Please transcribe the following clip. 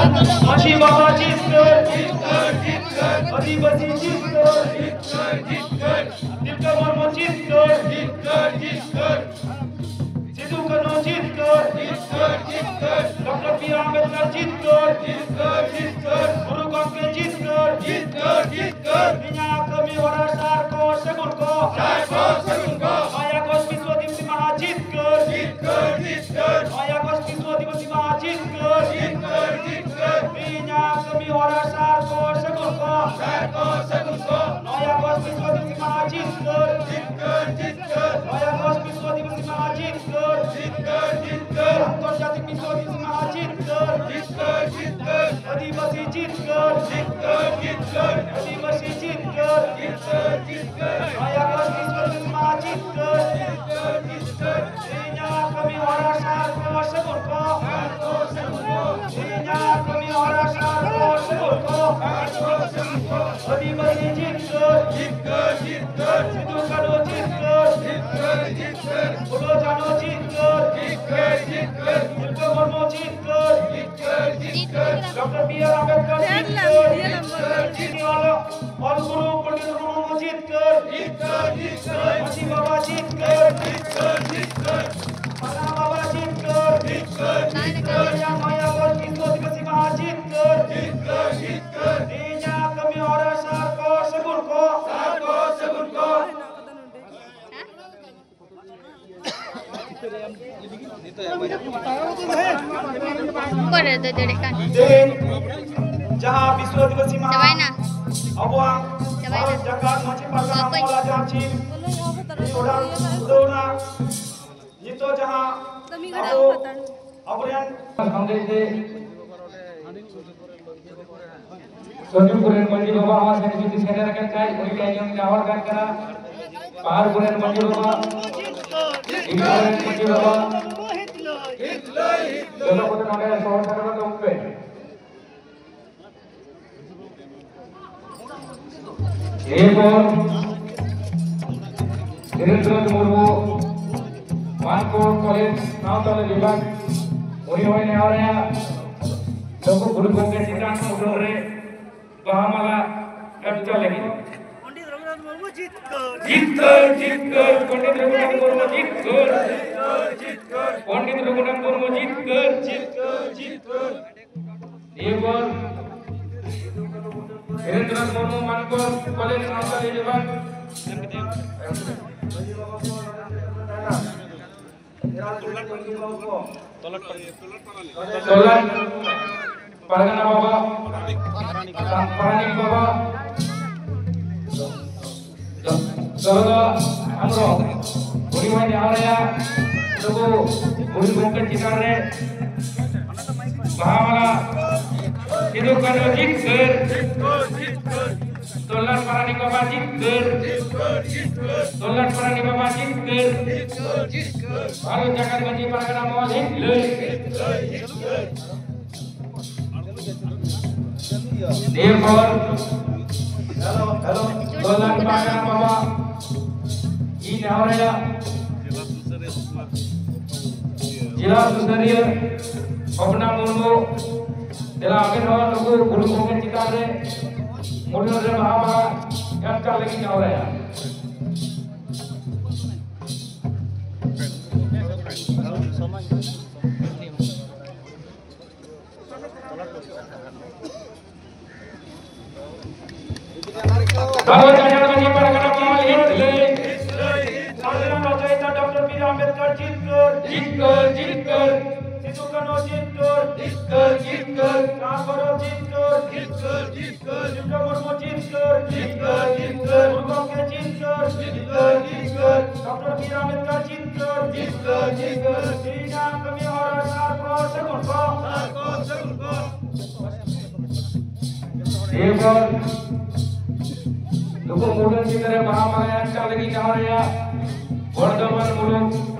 माझी बाबा जितकर आदिवासी जितकर तिलका मुर्मू जितकर सिद्धू कान्हू जितकर डॉक्टर बी आर अम्बेडकर जितकर गुरु गोंके जितकर बिना कमी वरा सारको सगुनको माया कोष विश्व दिवस महाजितकर माया कोष विश्व दिवस महाजितकर बिना कमी वरा सारको सगुनको माया कोष विश्व दिवस महाजितकर माया कोष विश्व दिवस महाजितकर अंतर्जातिक विश्व दिवस महाजितकर आदिवासी जितकर आदिवासी जितकर माया कोष विश्व दिवस महाजितकर बिना कमी वरा सारको सगुनको बिना कमी वरा सारको सगुनको आदिवासी जितकर सिद्धू कान्हू जितकर बोलो जानो जितकर तिलका मुर्मू जितकर डॉक्टर बी आर अम्बेडकर जितकर और गुरु पंडित मुर्मू जितकर माझी बाबा जितकर माना बाबा जितकर माया कोष विश्व दिवस महाजितकर बिना कमी और सारको सगुनको जहाँ विश्व दिवस अबुआं भारत जगत माची पारगाना मौला जाची दोना जितो जहाँ अबुआं कांग्रेस दे सोजू कुरेन मंडी बाबा आवाज में जुटी सेना रखन काय उनके आयोजन में आवाज गान करा पहाड़ कुरेन मंडी बाबा इग्नोरेंट मंडी बाबा दोनों को तो नॉलेज सोच करना तो उनपे एक और धीरेन्द्र मुर्मू मानकोट कॉलेज नावतला विभाग उन्हीं होने आ रहे हैं लोगों गुरु गोंके चित्रांश मुद्दों रे बहामाला कब्जा लगी पंडित रघुनाथ मुर्मू जितकर पंडित रघुनाथ मुर्मू जितकर पंडित रघुनाथ मुर्मू जितकर एक और धीरेन्द्र मुर्मू मानकोट कॉलेज नावतला विभाग तोलन परगना बाबा परानी बाबा सोलो हमरो बुरी भाई आ रहा लोगो बुरी गोंके चिकार रे महामाला सिद्धू कान्हू जितकर तोलन परानी बाबा जितकर तोलन परानी बाबा जितकर भारत जगत माची पारगाना मौला जितकर देवघर तोलन पारगाना बाबा इन आवरया जिला सुसरिय अपना मुर्मू जिला आगे नवा लोगो गुरु गोंके चिकार रे मुर्मू रे महामा कच्चा लगी आवरया भारत जगत माची पारगाना मौला जितकर डॉक्टर बी आर अम्बेडकर जितकर सिद्धू कान्हू जितकर रामगढ़ जितकर तिलका मुर्मू जितकर गुरु गोंके जितकर डॉक्टर बी आर अम्बेडकर जितकर बिना कमी और सारको सगुनको एक और लोगों मोडल की तरह महामाया लगी जा रहा वर्धमान मुलुक